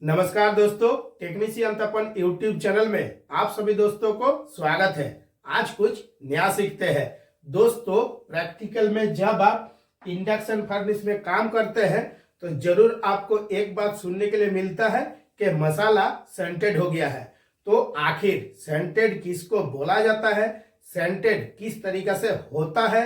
नमस्कार दोस्तों, टेक्नीशियन तपन YouTube channel में आप सभी दोस्तों को स्वागत है। आज कुछ नया सीखते हैं। दोस्तों, प्रैक्टिकल में जब आप इंडक्शन फर्नेस में काम करते हैं तो जरूर आपको एक बात सुनने के लिए मिलता है कि मसाला सेंटेड हो गया है। तो आखिर सेंटेड किसको बोला जाता है, सेंटेड किस तरीका से होता है,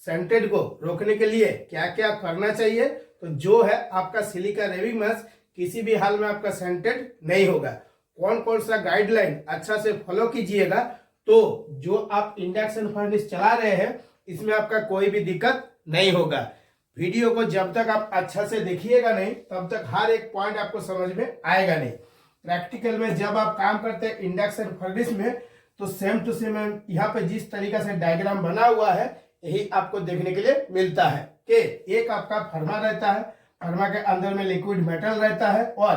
सेंटेड को रोकने के लिए क्या क्या करना चाहिए, तो जो है आपका सिलिका रेविंग मैश किसी भी हाल में आपका सेंटेड नहीं होगा। कौन कौन सा गाइडलाइन अच्छा से फॉलो कीजिएगा तो जो आप इंडक्शन फर्नेस चला रहे हैं इसमें आपका कोई भी दिक्कत नहीं होगा। वीडियो को जब तक आप अच्छा से देखिएगा नहीं तब तक हर एक पॉइंट आपको समझ में आएगा नहीं। प्रैक्टिकल में जब आप काम करते हैं इंडक्शन फर्नेस में तो सेम टू सेम यहाँ पे जिस तरीका से डायग्राम बना हुआ है यही आपको देखने के लिए मिलता है कि एक आपका फर्मा रहता है, फर्मा के अंदर में लिक्विड मेटल रहता है और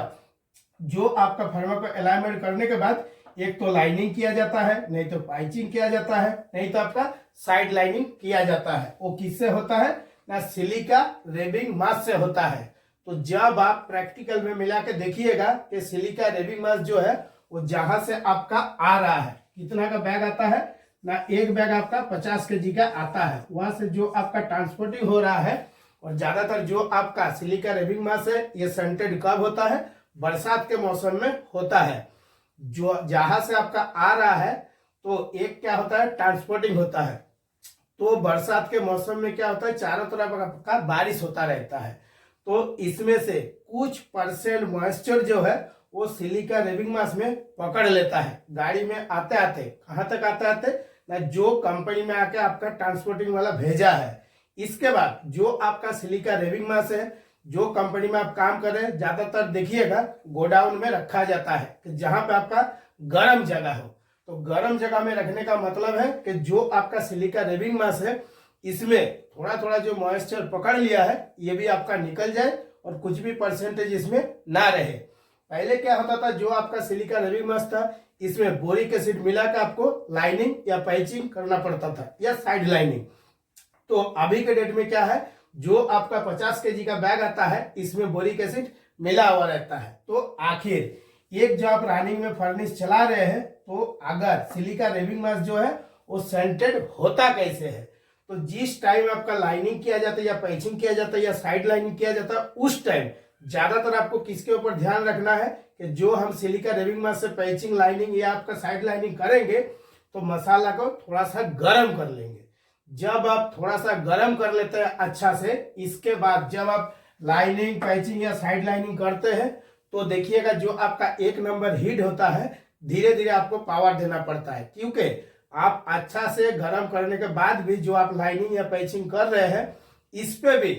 जो आपका फर्मा को अलाइनमेंट करने के बाद एक तो लाइनिंग किया जाता है, नहीं तो पाइचिंग किया जाता है, नहीं तो आपका साइड लाइनिंग किया जाता है। वो किससे होता है ना, सिलिका रेविंग मास से होता है। तो जब आप प्रैक्टिकल में मिला के देखिएगा कि सिलिका रेविंग मास जो है वो जहां से आपका आ रहा है, कितना का बैग आता है ना, एक बैग आपका 50 kg का आता है, वहां से जो आपका ट्रांसपोर्टिंग हो रहा है। और ज्यादातर जो आपका सिलिका रेविंग मास है ये सेंटेड कब होता है, बरसात के मौसम में होता है। जो जहां से आपका आ रहा है तो एक क्या होता है, ट्रांसपोर्टिंग होता है। तो बरसात के मौसम में क्या होता है, चारों तरफ आपका बारिश होता रहता है। तो इसमें से कुछ परसेंट मॉइस्चर जो है वो सिलिका रेविंग मास में पकड़ लेता है। गाड़ी में आते आते कहाँ तक आते आते ना, जो कंपनी में आके आपका ट्रांसपोर्टिंग वाला भेजा है। इसके बाद जो आपका सिलिका रेविंग मास है, जो कंपनी में आप काम कर रहे हैं, ज्यादातर देखिएगा गोडाउन में रखा जाता है कि जहां पे आपका गर्म जगह हो। तो गर्म जगह में रखने का मतलब है कि जो आपका सिलिका रेविंग मास है इसमें थोड़ा थोड़ा जो मॉइस्चर पकड़ लिया है ये भी आपका निकल जाए और कुछ भी परसेंटेज इसमें ना रहे। पहले क्या होता था, जो आपका सिलिका रेविंग मास था इसमें बोरिक एसिड मिला कर आपको लाइनिंग या पैचिंग करना पड़ता था या साइड लाइनिंग। तो अभी के डेट में क्या है, जो आपका 50 kg का बैग आता है इसमें बोरिक एसिड मिला हुआ रहता है। तो आखिर एक जो आप रनिंग में फर्नेस चला रहे हैं तो अगर सिलिका रेविंग मास जो है वो सेंटेड होता कैसे है, तो जिस टाइम आपका लाइनिंग किया जाता है या पैचिंग किया जाता है या साइड लाइनिंग किया जाता है उस टाइम ज्यादातर आपको किसके ऊपर ध्यान रखना है कि जो हम सिलिका रेविंग मास से पैचिंग लाइनिंग या आपका साइड लाइनिंग करेंगे तो मसाला को थोड़ा सा गर्म कर लेंगे। जब आप थोड़ा सा गर्म कर लेते हैं अच्छा से, इसके बाद जब आप लाइनिंग पैचिंग या साइड लाइनिंग करते हैं तो देखिएगा जो आपका एक नंबर हीट होता है धीरे धीरे आपको पावर देना पड़ता है, क्योंकि आप अच्छा से गर्म करने के बाद भी जो आप लाइनिंग या पैचिंग कर रहे हैं इस पे भी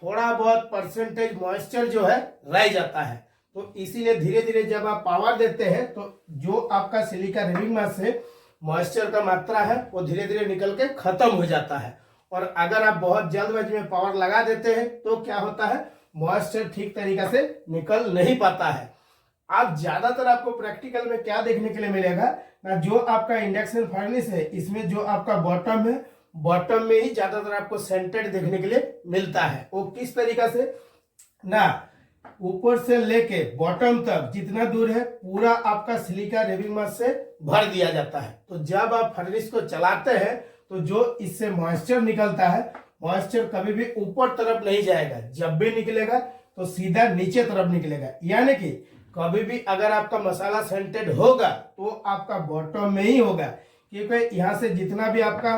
थोड़ा बहुत परसेंटेज मॉइस्चर जो है रह जाता है। तो इसीलिए धीरे धीरे जब आप पावर देते हैं तो जो आपका सिलिका रेविंग मास से मॉइस्चर का मात्रा है वो धीरे धीरे निकल के खत्म हो जाता है। और अगर आप बहुत जल्दबाजी में पावर लगा देते हैं तो क्या होता है, मॉइस्चर ठीक तरीका से निकल नहीं पाता है। अब ज्यादातर आपको प्रैक्टिकल में क्या देखने के लिए मिलेगा ना, जो आपका इंडक्शन फर्नेस है इसमें जो आपका बॉटम है, बॉटम में ही ज्यादातर आपको सेंटेड देखने के लिए मिलता है। वो किस तरीका से ना, ऊपर से लेके बॉटम तक जितना दूर है पूरा आपका सिलिका रेविंग मास से भर दिया जाता है। तो जब आप फर्नेस को चलाते हैं तो जो इससे मॉइस्चर निकलता है, मॉइस्चर कभी भी ऊपर तरफ नहीं जाएगा, जब भी निकलेगा तो सीधा नीचे तरफ निकलेगा। यानी कि कभी भी अगर आपका मसाला सेंटेड होगा तो आपका बॉटम में ही होगा, क्योंकि यहाँ से जितना भी आपका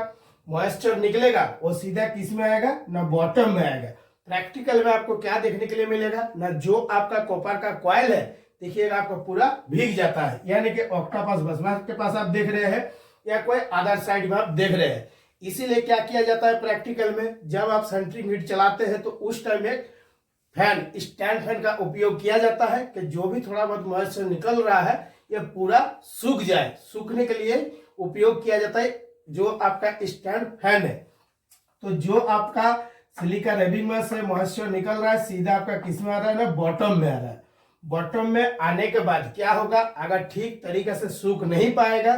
मॉइस्चर निकलेगा वो सीधा किस में आएगा ना, बॉटम में आएगा। प्रैक्टिकल में आपको क्या देखने के लिए मिलेगा ना, जो आपका कॉपर का कॉइल है देखिएगा आपको पूरा भीग जाता है, यानी कि ऑक्टोपस बसवास के पास आप देख रहे हैं या कोई अदर साइड में आप देख रहे हैं। इसीलिए क्या किया जाता है प्रैक्टिकल में, जब आप सेंटरिंग हीट चलाते हैं तो उस टाइम एक फैन, स्टैंड फैन का उपयोग किया जाता है कि जो भी थोड़ा बहुत मॉइस्चर निकल रहा है ये पूरा सूख जाए। सूखने के लिए उपयोग किया जाता है जो आपका स्टैंड फैन है। तो जो आपका सिलिका रेविंग मास से मॉइस्चर निकल रहा है सीधा आपका किस में आ रहा है ना, बॉटम में आ रहा है। बॉटम में आने के बाद क्या होगा, अगर ठीक तरीके से सूख नहीं पाएगा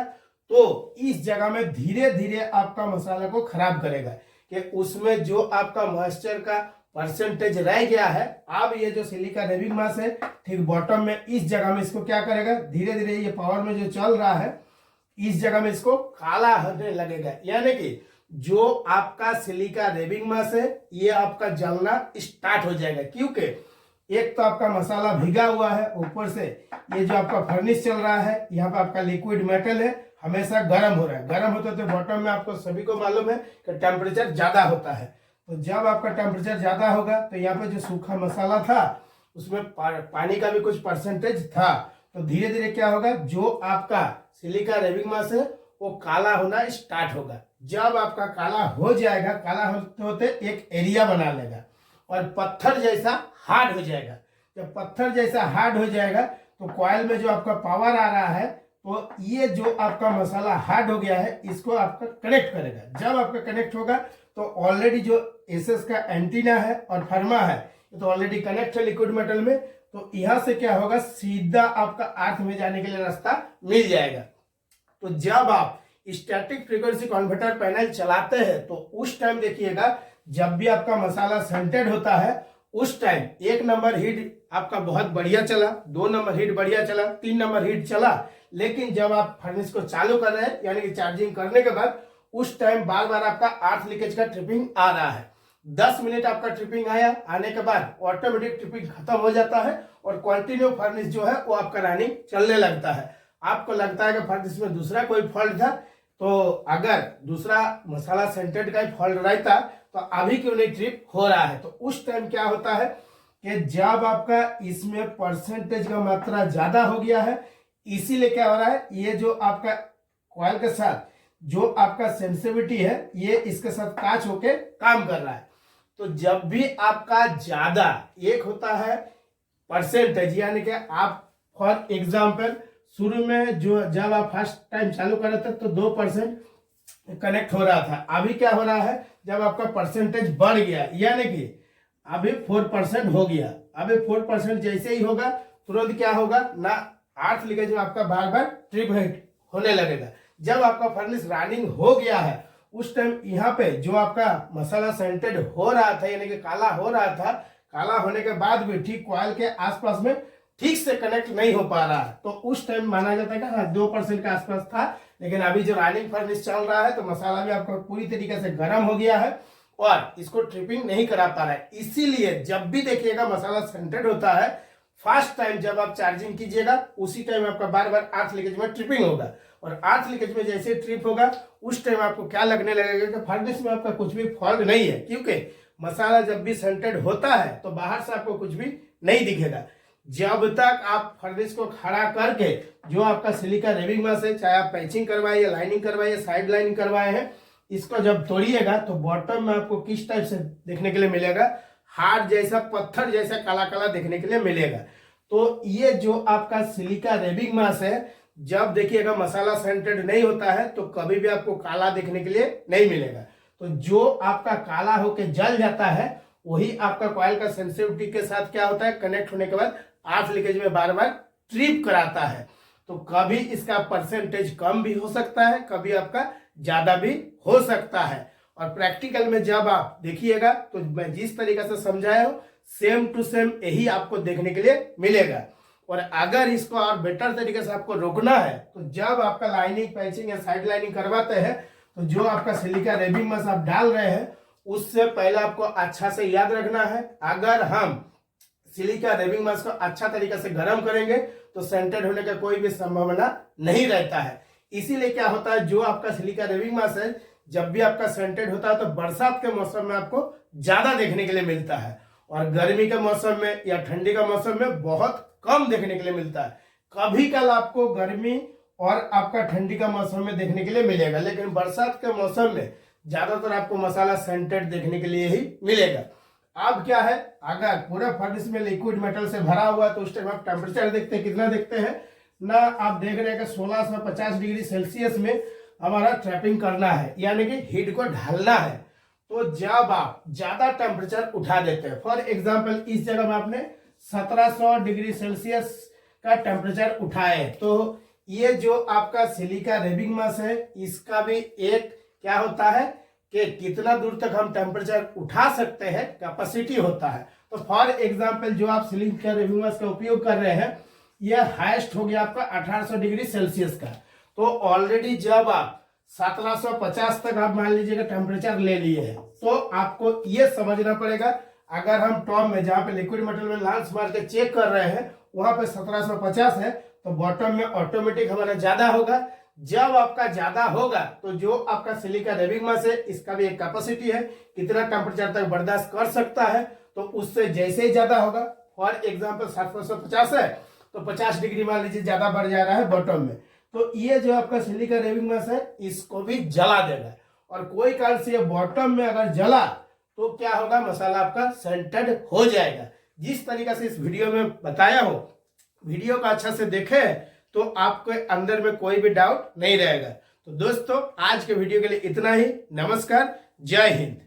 तो इस जगह में धीरे धीरे आपका मसाला को खराब करेगा कि उसमें जो आपका मॉइस्चर का परसेंटेज रह गया है, अब ये जो सिलिका रेबिंग मास है ठीक बॉटम में इस जगह में इसको क्या करेगा, धीरे धीरे ये पावर में जो चल रहा है इस जगह में इसको काला होने लगेगा। यानी कि जो आपका सिलिका रेबिंग मास है ये आपका जलना स्टार्ट हो जाएगा, क्योंकि एक तो आपका मसाला भिगा हुआ है, ऊपर से ये जो आपका फर्नेस चल रहा है यहाँ पे आपका लिक्विड मेटल है हमेशा गर्म हो रहा है। गर्म होते तो बॉटम में आपको सभी को मालूम है कि टेम्परेचर ज्यादा होता है, तो जब आपका टेम्परेचर ज्यादा होगा तो यहाँ पे जो सूखा मसाला था उसमें पानी का भी कुछ परसेंटेज था, तो धीरे धीरे क्या होगा, जो आपका सिलिका रेबिंग मास है वो काला होना स्टार्ट होगा। जब आपका काला हो जाएगा, काला होते होते एक एरिया बना लेगा और पत्थर जैसा हार्ड हो जाएगा। जब पत्थर जैसा हार्ड हो जाएगा तो कॉइल में जो आपका पावर आ रहा है तो ये जो आपका मसाला हार्ड हो गया है इसको आपका कनेक्ट करेगा। जब आपका कनेक्ट होगा तो ऑलरेडी जो एसएस का एंटीना है और फर्मा है ये तो ऑलरेडी कनेक्ट है लिक्विड मेटल में, तो यहां से क्या होगा, सीधा आपका अर्थ में जाने के लिए रास्ता मिल जाएगा। तो जब आप स्टैटिक फ्रीक्वेंसी कन्वर्टर पैनल चलाते हैं तो उस टाइम देखिएगा, जब भी आपका मसाला सेंटेड होता है उस टाइम 1 नंबर हीट आपका बहुत बढ़िया चला, 2 नंबर हीट बढ़िया चला, 3 नंबर हीट चला, लेकिन जब आप फर्नेस को चालू कर रहे हैं यानी कि चार्जिंग करने के बाद उस टाइम बार बार आपका अर्थ लीकेज का ट्रिपिंग आ रहा है। 10 मिनट आपका ट्रिपिंग आने के बाद ऑटोमेटिक ट्रिपिंग खत्म हो जाता है और कंटिन्यू फर्नेस जो है वो आपका रनिंग चलने लगता है। आपको लगता है कि फर्नेस में दूसरा कोई फॉल्ट था, तो अगर दूसरा मसाला सेंटेड का फॉल्ट रहता तो अभी क्यों नहीं ट्रिप हो रहा है। तो उस टाइम क्या होता है कि जब आपका इसमें परसेंटेज का मात्रा ज्यादा हो गया है, इसीलिए क्या हो रहा है, ये जो आपका कॉइल के साथ जो आपका सेंसिटिविटी है ये इसके साथ कांच होके काम कर रहा है। तो जब भी आपका ज्यादा एक होता है परसेंटेज, यानी कि आप फॉर एग्जाम्पल शुरू में जो जब आप फर्स्ट टाइम चालू कर रहे थे तो 2% कनेक्ट हो रहा था, अभी क्या हो रहा है, जब आपका परसेंटेज बढ़ गया यानी कि अभी 4% हो गया, अभी 4% जैसे ही होगा तुरंत क्या होगा ना, अर्थ लीकेज में आपका बार बार ट्रिप होने लगेगा। जब आपका फर्नेस रनिंग हो गया है उस टाइम यहाँ पे जो आपका मसाला सेंटेड हो रहा था यानी कि काला हो रहा था, काला होने के बाद भी ठीक कॉइल के आसपास में ठीक से कनेक्ट नहीं हो पा रहा है, तो उस टाइम माना जाता है कि हाँ 2% के आसपास था, लेकिन अभी जो रनिंग फर्नेस चल रहा है तो मसाला भी आपका पूरी तरीके से गर्म हो गया है और इसको ट्रिपिंग नहीं करा पा रहा है। इसीलिए जब भी देखिएगा मसाला सेंटेड होता है, फर्स्ट टाइम जब आप चार्जिंग कीजिएगा उसी टाइम आपका बार बार अर्थ लीकेज में ट्रिपिंग होगा, और अर्थ लीकेज में जैसे ट्रिप होगा उस टाइम आपको क्या लगने लगेगा कि फर्नेस में आपका कुछ भी फॉल्ट नहीं है, क्योंकि मसाला जब भी सेंटेड होता है तो बाहर से आपको कुछ भी नहीं दिखेगा। जब तक आप फर्नेस को खड़ा करके जो आपका सिलिका रेबिंग मास है, चाहे आप पैचिंग करवाए या लाइनिंग करवाए या साइड लाइनिंग करवाए हैं, इसको जब तोड़िएगा तो बॉटम में आपको किस टाइप से देखने के लिए मिलेगा, हार्ड जैसा पत्थर जैसा काला काला देखने के लिए मिलेगा। तो ये जो आपका सिलिका रेबिंग मास है, जब देखिएगा मसाला सेंटेड नहीं होता है तो कभी भी आपको काला देखने के लिए नहीं मिलेगा। तो जो आपका काला होके जल जाता है वही आपका कॉइल का सेंसिटिविटी के साथ क्या होता है, कनेक्ट होने के बाद अर्थ लीकेज में बार बार ट्रिप कराता है। तो कभी इसका परसेंटेज कम भी हो सकता है, कभी आपका ज्यादा भी हो सकता है। और प्रैक्टिकल में जब आप देखिएगा तो मैं जिस तरीके से समझाया हूं सेम टू सेम यही आपको देखने के लिए मिलेगा। और अगर इसको और बेटर तरीके से आपको रोकना है तो जब आपका लाइनिंग पैचिंग या साइड लाइनिंग करवाते हैं तो जो आपका सिलिका रेबिंग मास आप डाल रहे हैं उससे पहले आपको अच्छा से याद रखना है, अगर हम सिलिका रेबिंग मास को अच्छा तरीके से गर्म करेंगे तो सेंटेड होने का कोई भी संभावना नहीं रहता है। इसीलिए क्या होता है, जो आपका सिलिका रेबिंग मास है जब भी आपका सेंटेड होता है तो बरसात के मौसम में आपको ज्यादा देखने के लिए मिलता है, और गर्मी के मौसम में या ठंडी का मौसम में बहुत कम देखने के लिए मिलता है। कभी कल आपको गर्मी और आपका ठंडी का मौसम में देखने के लिए मिलेगा, लेकिन बरसात के मौसम में ज्यादातर आपको मसाला सेंटेड देखने के लिए ही मिलेगा। अब क्या है, अगर पूरा फर्नेस में लिक्विड मेटल से भरा हुआ है तो उस टाइम आप टेम्परेचर देखते हैं, कितना देखते हैं ना, आप देख रहे हैं कि 1650 डिग्री सेल्सियस में हमारा ट्रैपिंग करना है, यानी कि हीट को ढालना है। तो जब आप ज्यादा टेम्परेचर उठा देते हैं, फॉर एग्जांपल इस जगह में आपने 1700 डिग्री सेल्सियस का टेम्परेचर उठाए, तो ये जो आपका सिलिका रेबिंग मास है इसका भी एक क्या होता है कि कितना दूर तक हम टेम्परेचर उठा सकते हैं, कैपेसिटी होता है। तो फॉर एग्जांपल जो आप सीलिंग का रिव्यू का उपयोग कर रहे हैं, यह हाईएस्ट हो गया आपका 1800 डिग्री सेल्सियस का। तो ऑलरेडी जब आप 1750 तक आप मान लीजिएगा टेम्परेचर ले लिए हैं, तो आपको ये समझना पड़ेगा, अगर हम टॉप में जहाँ पे लिक्विड मेटल में लांस मार के चेक कर रहे हैं वहां पे 1750 है, तो बॉटम में ऑटोमेटिक हमारा ज्यादा होगा। जब आपका ज्यादा होगा तो जो आपका सिलिका रेविंग मास है, इसका भी एक कैपेसिटी है, कितना टेम्परेचर तक बर्दाश्त कर सकता है। तो उससे जैसे ही ज्यादा होगा, फॉर एग्जाम्पल 750 है तो 50 डिग्री मान लीजिए ज्यादा बढ़ जा रहा है बॉटम में, तो ये जो आपका सिलिका रेविंग मास है इसको भी जला देगा। और कोई कारण से ये बॉटम में अगर जला तो क्या होगा, मसाला आपका सेंटेड हो जाएगा। जिस तरीके से इस वीडियो में बताया हो, वीडियो को अच्छा से देखें तो आपके अंदर में कोई भी डाउट नहीं रहेगा। तो दोस्तों आज के वीडियो के लिए इतना ही। नमस्कार, जय हिंद।